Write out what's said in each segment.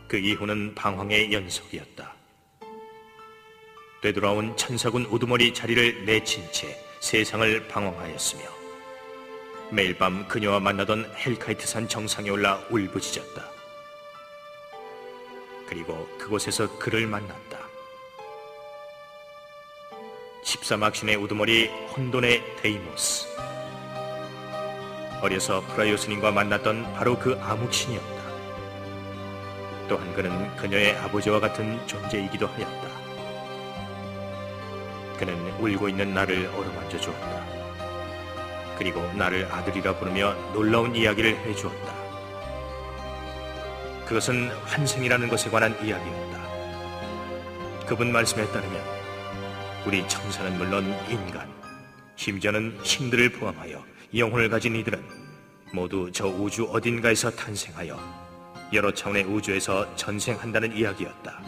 그 이후는 방황의 연속이었다. 되돌아온 천사군 우두머리 자리를 내친 채 세상을 방황하였으며 매일 밤 그녀와 만나던 헬카이트산 정상에 올라 울부짖었다. 그리고 그곳에서 그를 만났다. 14막신의 우두머리 혼돈의 데이모스. 어려서 프라이오스님과 만났던 바로 그 암흑신이었다. 또한 그는 그녀의 아버지와 같은 존재이기도 하였다. 그는 울고 있는 나를 어루만져 주었다. 그리고 나를 아들이라 부르며 놀라운 이야기를 해주었다. 그것은 환생이라는 것에 관한 이야기였다. 그분 말씀에 따르면 우리 천사는 물론 인간, 심지어는 신들을 포함하여 영혼을 가진 이들은 모두 저 우주 어딘가에서 탄생하여 여러 차원의 우주에서 전생한다는 이야기였다.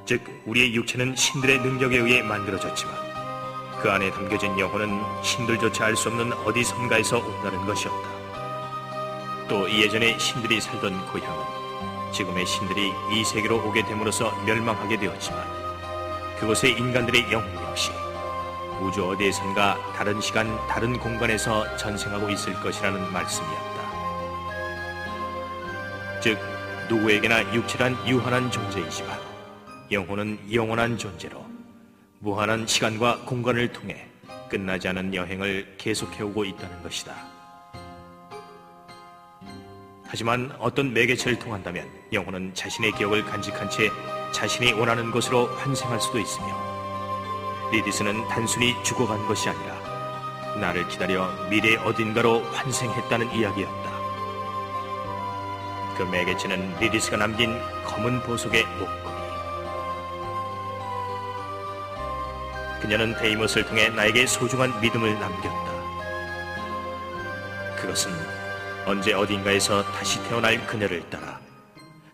즉 우리의 육체는 신들의 능력에 의해 만들어졌지만 그 안에 담겨진 영혼은 신들조차 알 수 없는 어디선가에서 온다는 것이었다. 또 예전에 신들이 살던 고향은 지금의 신들이 이 세계로 오게 됨으로써 멸망하게 되었지만 그곳의 인간들의 영혼 역시 우주 어디에선가 다른 시간, 다른 공간에서 전생하고 있을 것이라는 말씀이었다. 즉 누구에게나 육체란 유한한 존재이지만 영혼은 영원한 존재로 무한한 시간과 공간을 통해 끝나지 않은 여행을 계속해오고 있다는 것이다. 하지만 어떤 매개체를 통한다면 영혼은 자신의 기억을 간직한 채 자신이 원하는 곳으로 환생할 수도 있으며 리디스는 단순히 죽어간 것이 아니라 나를 기다려 미래 어딘가로 환생했다는 이야기였다. 그 매개체는 리디스가 남긴 검은 보석의 목걸이. 그녀는 데이모스를 통해 나에게 소중한 믿음을 남겼다. 그것은 언제 어딘가에서 다시 태어날 그녀를 따라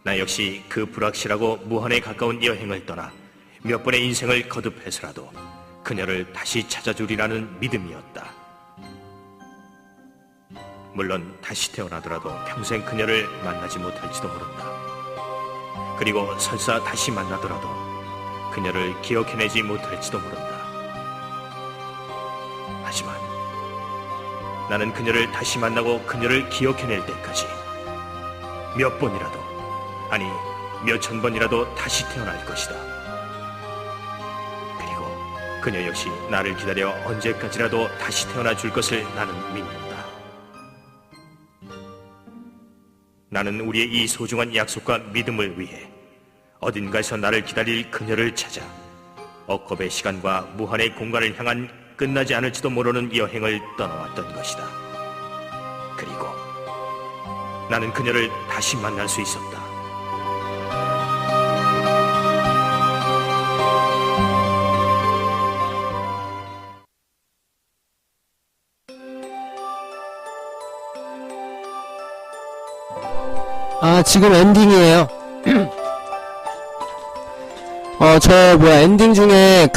나 역시 그 불확실하고 무한에 가까운 여행을 떠나 몇 번의 인생을 거듭해서라도 그녀를 다시 찾아주리라는 믿음이었다. 물론 다시 태어나더라도 평생 그녀를 만나지 못할지도 모른다. 그리고 설사 다시 만나더라도 그녀를 기억해내지 못할지도 모른다. 하지만 나는 그녀를 다시 만나고 그녀를 기억해낼 때까지 몇 번이라도, 아니 몇천 번이라도 다시 태어날 것이다. 그리고 그녀 역시 나를 기다려 언제까지라도 다시 태어나 줄 것을 나는 믿는다. 나는 우리의 이 소중한 약속과 믿음을 위해 어딘가에서 나를 기다릴 그녀를 찾아 억겁의 시간과 무한의 공간을 향한 끝나지 않을지도 모르는 여행을 떠나왔던 것이다. 그리고 나는 그녀를 다시 만날 수 있었다. 지금 엔딩이에요. 엔딩 중에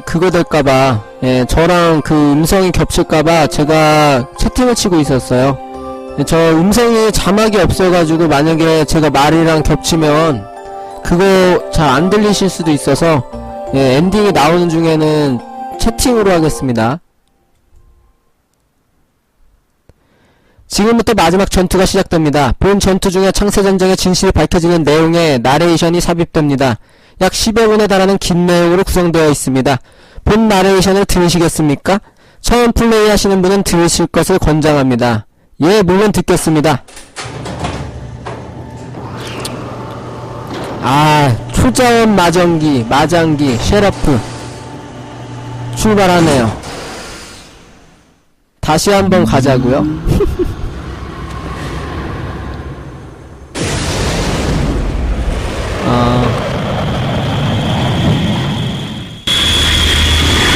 그거 될까봐, 저랑 그 음성이 겹칠까봐 제가 채팅을 치고 있었어요. 저 음성이 자막이 없어가지고 만약에 제가 말이랑 겹치면 그거 잘 안 들리실 수도 있어서, 엔딩이 나오는 중에는 채팅으로 하겠습니다. 지금부터 마지막 전투가 시작됩니다. 본 전투 중에 창세전쟁의 진실이 밝혀지는 내용의 나레이션이 삽입됩니다. 약 10여 분에 달하는 긴 내용으로 구성되어 있습니다. 본 나레이션을 들으시겠습니까? 처음 플레이하시는 분은 들으실 것을 권장합니다. 예, 물론 듣겠습니다. 초자원 마장기, 셰라프 출발하네요. 다시 한번 가자고요.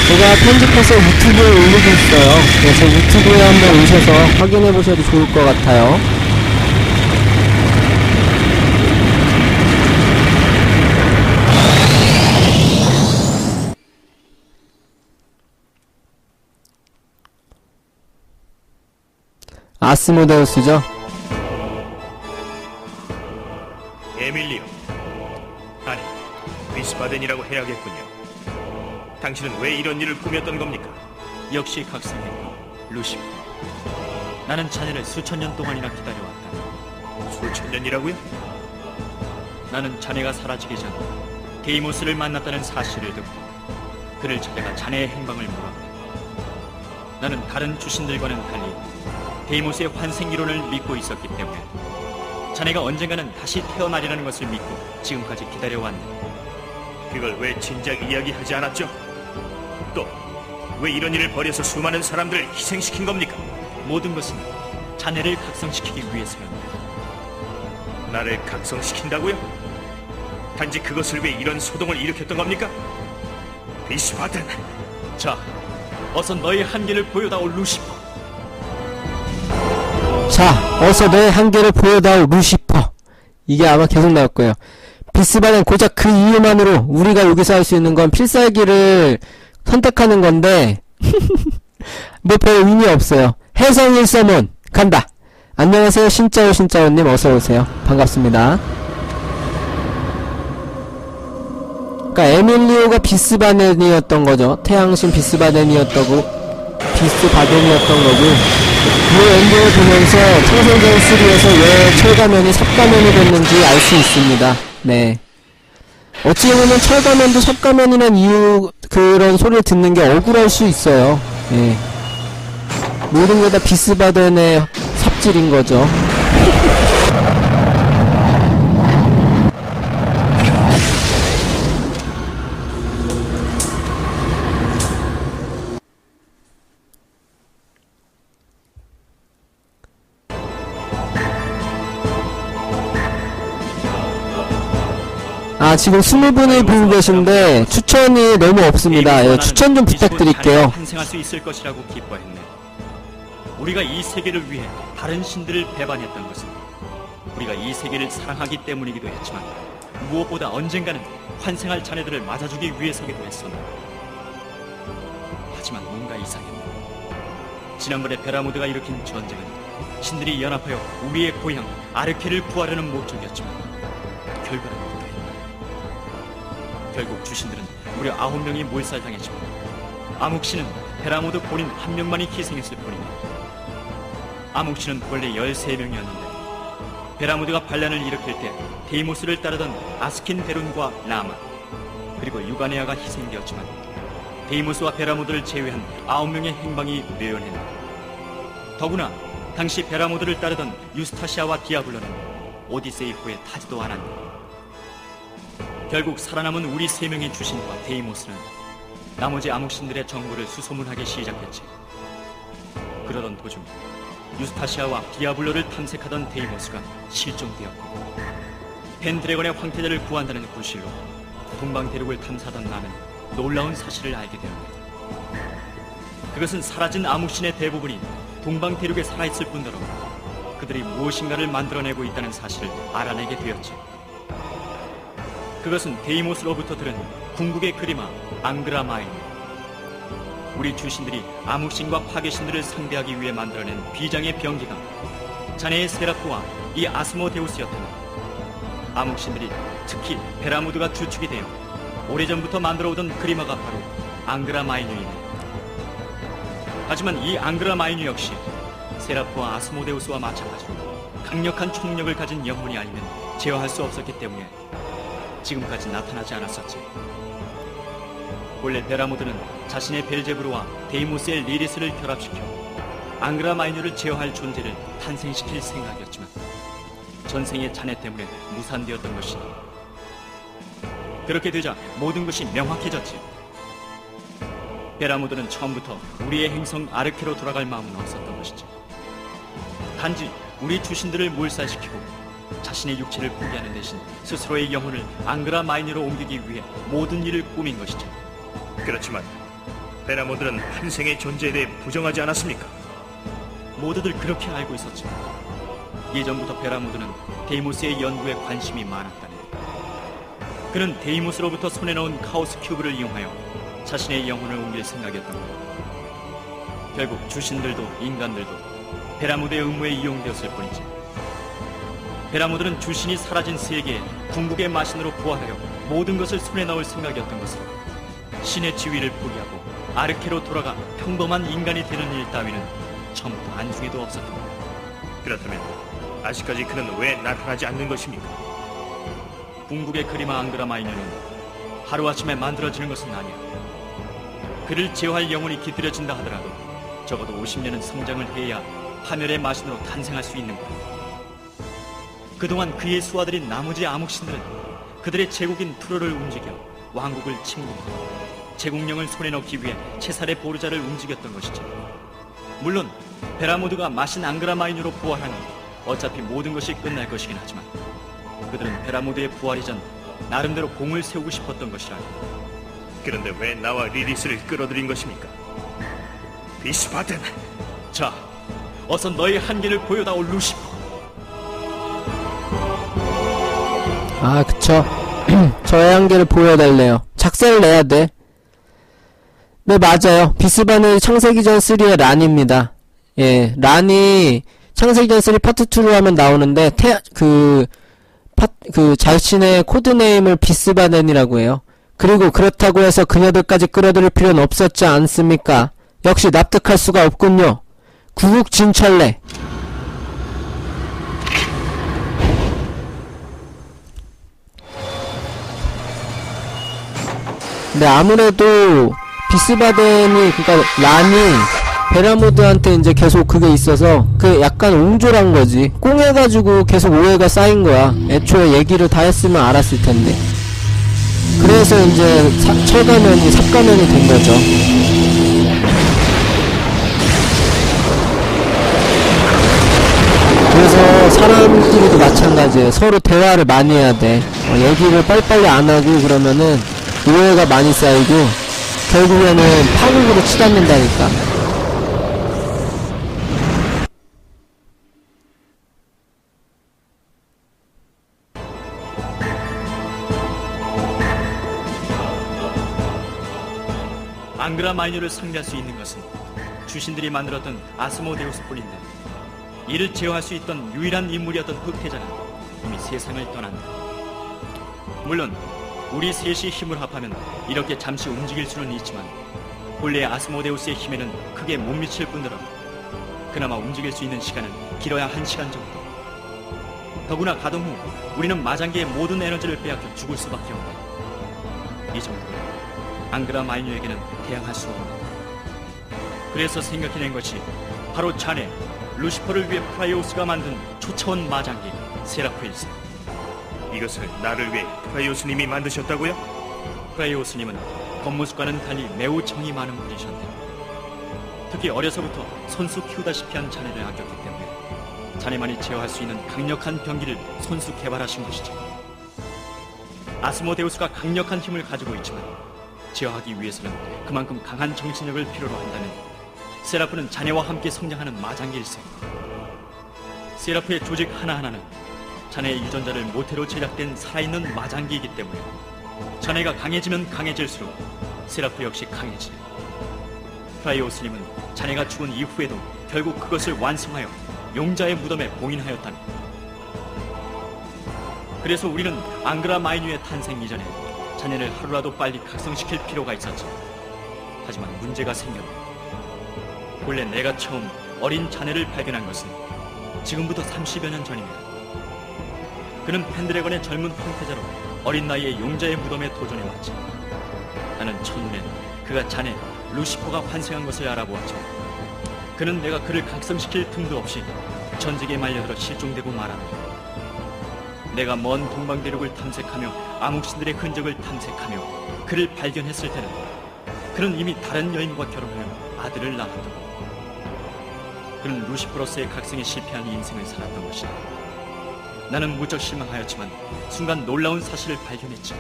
제가 편집해서 유튜브에 올리고 있어요. 제 유튜브에 한번 오셔서 확인해 보셔도 좋을 것 같아요. 아스모데우스죠. 에밀리오, 아니 위스바덴이라고 해야겠군요. 당신은 왜 이런 일을 꾸몄던 겁니까? 역시 각성했고 루시퍼. 나는 자네를 수천 년 동안이나 기다려왔다. 수천 년이라고요? 나는 자네가 사라지기 전 데이모스를 만났다는 사실을 듣고 그를 찾아가 자네의 행방을 물었다. 나는 다른 주신들과는 달리 데이모스의 환생 이론을 믿고 있었기 때문에 자네가 언젠가는 다시 태어나리라는 것을 믿고 지금까지 기다려왔네. 그걸 왜 진작 이야기하지 않았죠? 또 왜 이런 일을 벌여서 수많은 사람들을 희생시킨 겁니까? 모든 것은 자네를 각성시키기 위해서였네. 나를 각성시킨다고요? 단지 그것을 위해 이런 소동을 일으켰던 겁니까? 위스바덴, 자, 어서 너의 한계를 보여다오 루시퍼. 자, 어서 너의 한계를 보여다오 루시퍼. 이게 아마 계속 나올 거예요. 비스바덴, 고작 그 이유만으로 우리가 여기서 할 수 있는 건 필살기를 선택하는 건데 뭐 별 의미 없어요. 해성 1서문 간다. 안녕하세요, 신짜오님 어서오세요. 반갑습니다. 그러니까 에밀리오가 비스바덴이었던 거죠. 태양신 비스바덴이었던 거고 이 엔딩을 보면서 청생전 3에서 왜 철가면이 삽가면이 됐는지 알 수 있습니다. 네. 어찌 보면 철가면도 삽가면이란 이유, 그런 소리를 듣는 게 억울할 수 있어요. 예. 모든 게 다 비스바덴의 삽질인 거죠. 아, 지금 20분이 보고 계신데 추천이 너무 없습니다. 예, 추천 좀 부탁드릴게요. 환생할 수 있을 것이라고 기뻐했네. 우리가 이 세계를 위해 다른 신들을 배반했던 것은 우리가 이 세계를 사랑하기 때문이기도 했지만 무엇보다 언젠가는 환생할 자네들을 맞아주기 위해서기도 했었네. 하지만 뭔가 이상했네. 지난번에 베라모드가 일으킨 전쟁은 신들이 연합하여 우리의 고향 아르케를 구하려는 목적이었지만 결과는 결국 주신들은 무려 9명이 몰살당했지만 암흑신은 베라모드 본인 한 명만이 희생했을 뿐이니 암흑신은 원래 13명이었는데 베라모드가 반란을 일으킬 때 데이모스를 따르던 아스킨 베룬과 라마 그리고 유가네아가 희생되었지만 데이모스와 베라모드를 제외한 9명의 행방이 묘연했다. 더구나 당시 베라모드를 따르던 유스타시아와 디아블로는 오디세이 후에 타지도 않았다. 결국 살아남은 우리 3명의 주신과 데이모스는 나머지 암흑신들의 정보를 수소문하기 시작했지. 그러던 도중 유스타시아와 디아블로를 탐색하던 데이모스가 실종되었고 펜드래곤의 황태자를 구한다는 구실로 동방대륙을 탐사하던 나는 놀라운 사실을 알게 되었다. 그것은 사라진 암흑신의 대부분이 동방대륙에 살아있을 뿐더러 그들이 무엇인가를 만들어내고 있다는 사실을 알아내게 되었지. 그것은 데이모스로부터 들은 궁극의 그리마 앙그라마인. 우리 주신들이 암흑신과 파괴신들을 상대하기 위해 만들어낸 비장의 병기가 자네의 세라프와 이 아스모데우스였다면 암흑신들이 특히 베라무드가 주축이 되어 오래전부터 만들어오던 그리마가 바로 앙그라마인유이네. 하지만 이 앙그라마인유 역시 세라프와 아스모데우스와 마찬가지로 강력한 총력을 가진 영혼이 아니면 제어할 수 없었기 때문에 지금까지 나타나지 않았었지. 원래 베라모드는 자신의 벨제브르와 데이모스의 리리스를 결합시켜 앙그라마이뉴를 제어할 존재를 탄생시킬 생각이었지만 전생의 자네 때문에 무산되었던 것이니 그렇게 되자 모든 것이 명확해졌지. 베라모드는 처음부터 우리의 행성 아르케로 돌아갈 마음은 없었던 것이지. 단지 우리 주신들을 몰살시키고 자신의 육체를 포기하는 대신 스스로의 영혼을 앙그라마이뉴로 옮기기 위해 모든 일을 꾸민 것이죠. 그렇지만 베라모드는 환생의 존재에 대해 부정하지 않았습니까? 모두들 그렇게 알고 있었지만 예전부터 베라모드는 데이모스의 연구에 관심이 많았다네. 그는 데이모스로부터 손해놓은 카오스 큐브를 이용하여 자신의 영혼을 옮길 생각이었던 거야. 결국 주신들도 인간들도 베라무드의 음모에 이용되었을 뿐이지. 베라무드는 주신이 사라진 세계에 궁극의 마신으로 부활하여 모든 것을 손에 넣을 생각이었던 것을 신의 지위를 포기하고 아르케로 돌아가 평범한 인간이 되는 일 따위는 처음부터 안중에도 없었던 거야. 그렇다면 아직까지 그는 왜 나타나지 않는 것입니까? 궁극의 그리마 앙그라 마이너는 하루아침에 만들어지는 것은 아니야. 그를 제어할 영혼이 깃들여진다 하더라도 적어도 50년은 성장을 해야 파멸의 마신으로 탄생할 수 있는 거야. 그동안 그의 수하들인 나머지 암흑신들은 그들의 제국인 투로를 움직여 왕국을 침공하고 제국령을 손에 넣기 위해 체살의 보르자를 움직였던 것이지. 물론 베라모드가 마신 앙그라 마이누로 부활하면 어차피 모든 것이 끝날 것이긴 하지만 그들은 베라모드의 부활 이전 나름대로 공을 세우고 싶었던 것이라. 그런데 왜 나와 리리스를 끌어들인 것입니까? 비스바든! 자, 어서 너의 한계를 보여다오 루시퍼. 아, 그쵸. 저의 한계를 보여달래요. 작세를 내야 돼. 네, 맞아요. 비스바는 창세기전 3의 란입니다. 예, 란이 창세기전 3 파트 2로 하면 나오는데, 자신의 코드네임을 비스바덴이라고 해요. 그리고 그렇다고 해서 그녀들까지 끌어들일 필요는 없었지 않습니까? 역시 납득할 수가 없군요. 구국진철래. 근데 아무래도 비스바덴이, 그니까 란이 베라모드한테 이제 계속 그게 있어서 그 약간 옹졸한 거지. 꽁해가지고 계속 오해가 쌓인 거야. 애초에 얘기를 다 했으면 알았을 텐데. 그래서 이제 철가면이 삽가면이 된 거죠. 그래서 사람들도 마찬가지예요. 서로 대화를 많이 해야 돼. 얘기를 빨리빨리 안 하고 그러면은 오해가 많이 쌓이고 결국에는 파국으로 치닫는다니까. 앙그라 마이너를 상대할 수 있는 것은 주신들이 만들었던 아스모데우스뿐인데 이를 제어할 수 있던 유일한 인물이었던 흑태자는 이미 세상을 떠난다. 물론 우리 셋이 힘을 합하면 이렇게 잠시 움직일 수는 있지만 본래 아스모데우스의 힘에는 크게 못 미칠 뿐더러 그나마 움직일 수 있는 시간은 길어야 1시간 정도. 더구나 가동 후 우리는 마장기의 모든 에너지를 빼앗겨 죽을 수밖에 없다. 이 정도로 앙그라 마이뉴에게는 대항할 수 없다. 그래서 생각해낸 것이 바로 자네 루시퍼를 위해 프라이오스가 만든 초차원 마장기 세라프일세. 이것을 나를 위해 프라이오스님이 만드셨다고요? 프라이오스님은 겉모습과는 달리 매우 정이 많은 분이셨네. 특히 어려서부터 손수 키우다시피 한 자네를 아꼈기 때문에 자네만이 제어할 수 있는 강력한 병기를 손수 개발하신 것이지. 아스모데우스가 강력한 힘을 가지고 있지만 제어하기 위해서는 그만큼 강한 정신력을 필요로 한다면 세라프는 자네와 함께 성장하는 마장기일세. 세라프의 조직 하나하나는 자네의 유전자를 모태로 제작된 살아있는 마장기이기 때문에 자네가 강해지면 강해질수록 세라프 역시 강해지네. 프라이오스님은 자네가 죽은 이후에도 결국 그것을 완성하여 용자의 무덤에 봉인하였다네. 그래서 우리는 앙그라 마이뉴의 탄생 이전에 자네를 하루라도 빨리 각성시킬 필요가 있었지. 하지만 문제가 생겼네. 본래 내가 처음 어린 자네를 발견한 것은 지금부터 30여 년 전입니다. 그는 펜드래건의 젊은 황태자로 어린 나이에 용자의 무덤에 도전해왔지. 나는 첫눈에 그가 자네 루시퍼가 환생한 것을 알아보았죠. 그는 내가 그를 각성시킬 틈도 없이 전직에 말려들어 실종되고 말았네. 내가 먼 동방 대륙을 탐색하며 암흑신들의 흔적을 탐색하며 그를 발견했을 때는 그는 이미 다른 여인과 결혼하여 아들을 낳았던. 그는 루시퍼로서의 각성에 실패한 인생을 살았던 것이다. 나는 무척 실망하였지만 순간 놀라운 사실을 발견했지.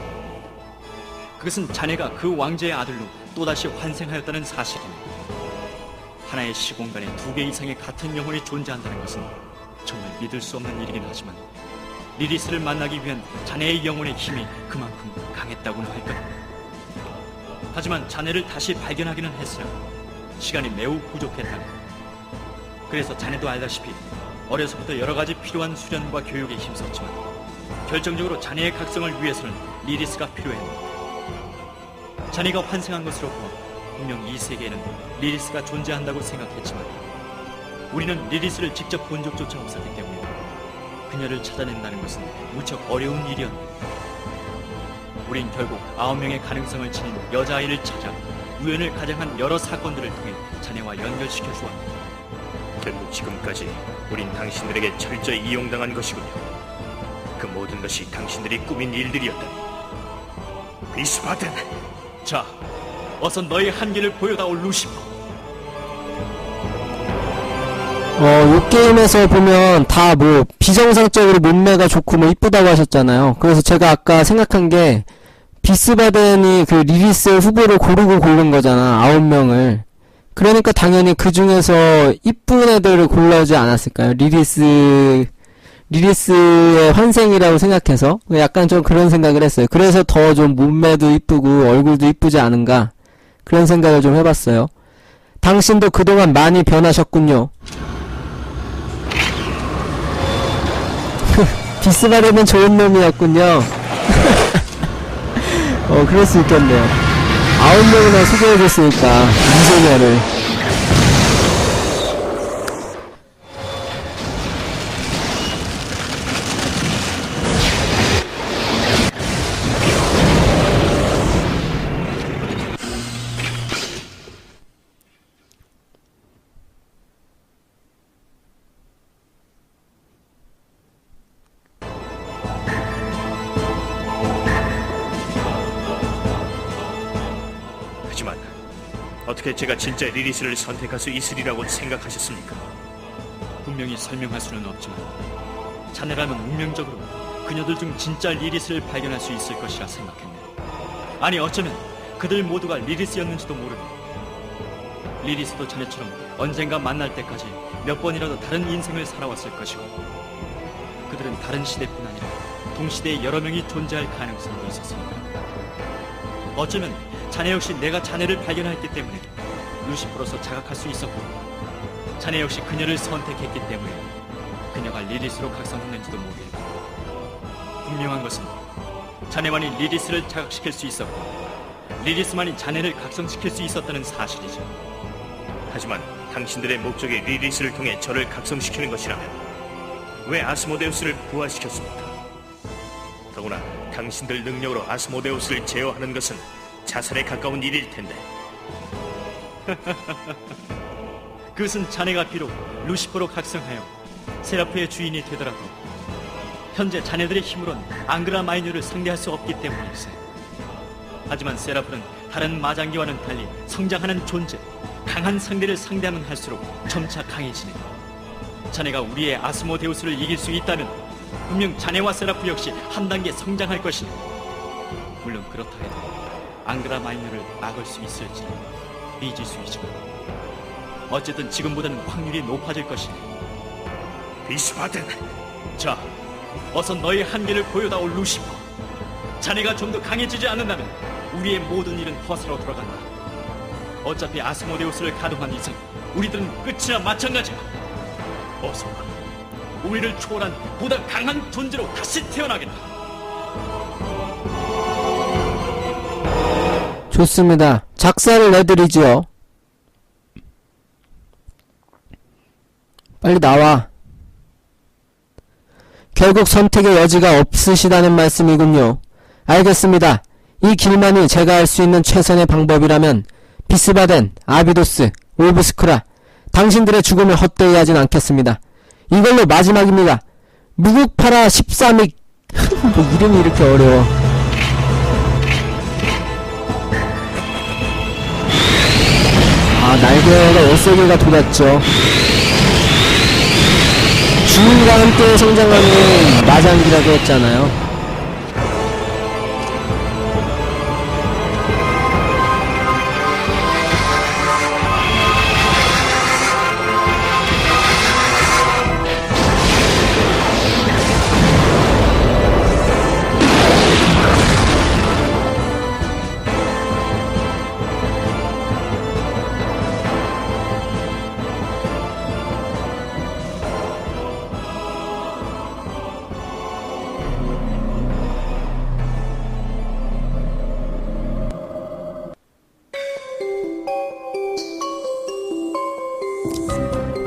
그것은 자네가 그 왕제의 아들로 또다시 환생하였다는 사실이네. 하나의 시공간에 2개 이상의 같은 영혼이 존재한다는 것은 정말 믿을 수 없는 일이긴 하지만 리리스를 만나기 위한 자네의 영혼의 힘이 그만큼 강했다고는 할까? 하지만 자네를 다시 발견하기는 했으나 시간이 매우 부족했다네. 그래서 자네도 알다시피 어려서부터 여러 가지 필요한 수련과 교육에 힘썼지만 결정적으로 자네의 각성을 위해서는 리리스가 필요했는데 자네가 환생한 것으로 보아 분명 이 세계에는 리리스가 존재한다고 생각했지만 우리는 리리스를 직접 본 적조차 없었기 때문에 그녀를 찾아낸다는 것은 무척 어려운 일이었는데 우린 결국 9명의 가능성을 지닌 여자아이를 찾아 우연을 가장한 여러 사건들을 통해 자네와 연결시켜 주었다. 결국 지금까지 우린 당신들에게 철저히 이용당한 것이군요. 그 모든 것이 당신들이 꾸민 일들이었다니. 비스바든! 자, 어서 너의 한계를 보여다오 루시퍼. 요 게임에서 보면 다 뭐 비정상적으로 몸매가 좋고 뭐 이쁘다고 하셨잖아요. 그래서 제가 아까 생각한 게 비스바덴이 그 리리스 후보를 고르고 고른 거잖아. 9명을. 그러니까 당연히 그 중에서 이쁜 애들을 골라오지 않았을까요? 리리스의 환생이라고 생각해서 약간 좀 그런 생각을 했어요. 그래서 더 좀 몸매도 이쁘고 얼굴도 이쁘지 않은가 그런 생각을 좀 해봤어요. 당신도 그동안 많이 변하셨군요. 비스바덴은 좋은 놈이었군요. 그럴 수 있겠네요. 9명이나 소개해줬으니까 미소녀를. 하지만 어떻게 제가 진짜 리리스를 선택할 수 있으리라고 생각하셨습니까? 분명히 설명할 수는 없지만 자네라면 운명적으로 그녀들 중 진짜 리리스를 발견할 수 있을 것이라 생각했네. 아니 어쩌면 그들 모두가 리리스였는지도 모르네. 리리스도 자네처럼 언젠가 만날 때까지 몇 번이라도 다른 인생을 살아왔을 것이고 그들은 다른 시대뿐 아니라 동시대에 여러 명이 존재할 가능성도 있었으니까. 어쩌면 자네 역시 내가 자네를 발견했기 때문에 루시퍼로서 자각할 수 있었고 자네 역시 그녀를 선택했기 때문에 그녀가 리리스로 각성했는지도 모르겠고 분명한 것은 자네만이 리리스를 자각시킬 수 있었고 리리스만이 자네를 각성시킬 수 있었다는 사실이죠. 하지만 당신들의 목적이 리리스를 통해 저를 각성시키는 것이라면 왜 아스모데우스를 부활시켰습니까? 더구나 당신들 능력으로 아스모데우스를 제어하는 것은 자살에 가까운 일일 텐데. 그것은 자네가 비록 루시퍼로 각성하여 세라프의 주인이 되더라도 현재 자네들의 힘으론 앙그라 마이뉴를 상대할 수 없기 때문일세. 하지만 세라프는 다른 마장기와는 달리 성장하는 존재, 강한 상대를 상대하면 할수록 점차 강해지네. 자네가 우리의 아스모데우스를 이길 수 있다면 분명 자네와 세라프 역시 한 단계 성장할 것이네. 물론 그렇다 해도 앙그라 마이뉴를 막을 수 있을지는 미지수이지만 어쨌든 지금보다는 확률이 높아질 것이네. 비스바든! 자, 어서 너의 한계를 보여다오 루시퍼. 자네가 좀 더 강해지지 않는다면 우리의 모든 일은 허사로 돌아간다. 어차피 아스모데우스를 가동한 이상 우리들은 끝이나 마찬가지야. 어서 와. 우리를 초월한 보다 강한 존재로 다시 태어나겠다. 좋습니다. 작사를 내드리지요. 빨리 나와. 결국 선택의 여지가 없으시다는 말씀이군요. 알겠습니다. 이 길만이 제가 할 수 있는 최선의 방법이라면 비스바덴, 아비도스, 올브스크라 당신들의 죽음을 헛되이 하진 않겠습니다. 이걸로 마지막입니다. 무국파라 13익 뭐 이름이 이렇게 어려워. 날개가 6개가 돋았죠. 주인과 함께 성장하는 마장기라고 했잖아요.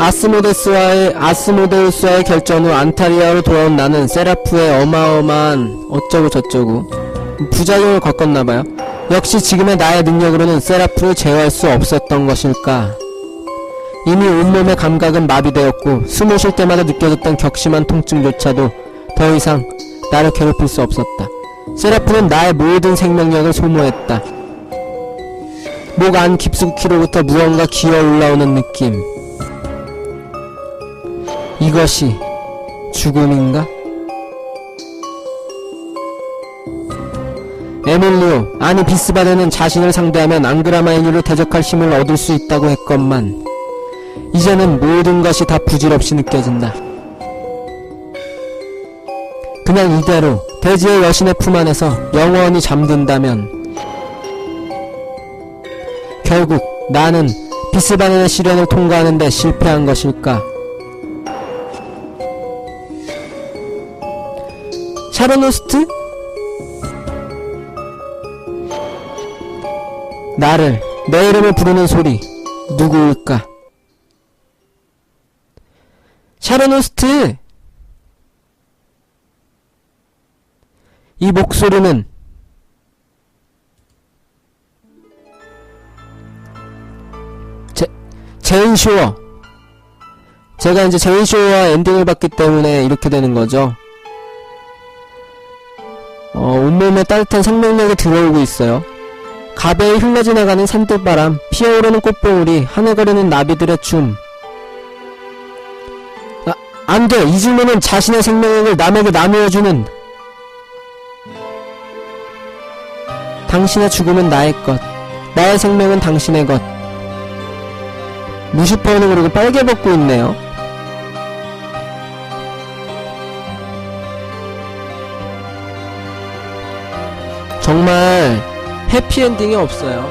아스모데우스와의 결전 후 안타리아로 돌아온 나는 세라프의 어마어마한 어쩌고 저쩌고 부작용을 겪었나봐요. 역시 지금의 나의 능력으로는 세라프를 제어할 수 없었던 것일까. 이미 온몸의 감각은 마비되었고 숨을 쉴 때마다 느껴졌던 격심한 통증조차도 더 이상 나를 괴롭힐 수 없었다. 세라프는 나의 모든 생명력을 소모했다. 목 안 깊숙이로부터 무언가 기어 올라오는 느낌. 이것이 죽음인가? 에밀리오, 아니 비스바네는 자신을 상대하면 앙그라마인유를 대적할 힘을 얻을 수 있다고 했건만 이제는 모든 것이 다 부질없이 느껴진다. 그냥 이대로 대지의 여신의 품 안에서 영원히 잠든다면 결국 나는 비스바네의 시련을 통과하는 데 실패한 것일까? 샤르노스트? 나를, 내 이름을 부르는 소리 누구일까? 샤르노스트! 이 목소리는 제인쇼어. 제가 이제 제인쇼어와 엔딩을 봤기 때문에 이렇게 되는 거죠. 온몸에 따뜻한 생명력이 들어오고 있어요. 가베에 흘러지나가는 산들바람, 피어오르는 꽃봉우리, 하늘거리는 나비들의 춤. 안돼! 이즈모는 자신의 생명력을 남에게 나누어주는. 당신의 죽음은 나의 것, 나의 생명은 당신의 것. 루시퍼는 그리고 빨개 벗고 있네요. 정말 해피엔딩이 없어요.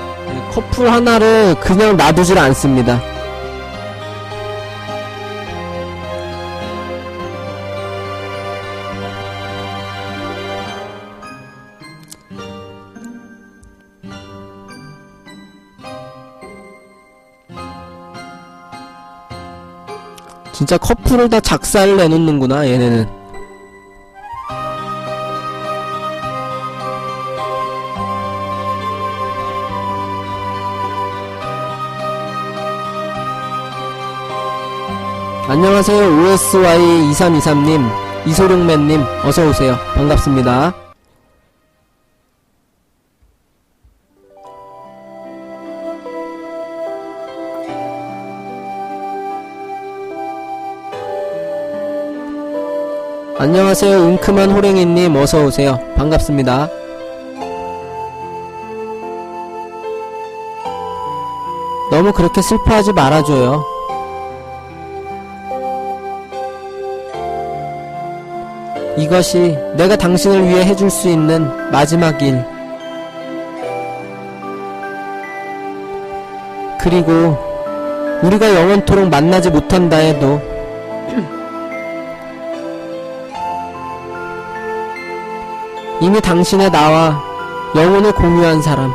커플 하나를 그냥 놔두질 않습니다. 진짜 커플을 다 작사를 내놓는구나 얘네는. 안녕하세요. OSY2323님, 이소룡맨님 어서오세요. 반갑습니다. 안녕하세요. 은큼한 호랭이님 어서오세요. 반갑습니다. 너무 그렇게 슬퍼하지 말아줘요. 이것이 내가 당신을 위해 해줄 수 있는 마지막 일. 그리고 우리가 영원토록 만나지 못한다 해도 이미 당신의 나와 영혼을 공유한 사람,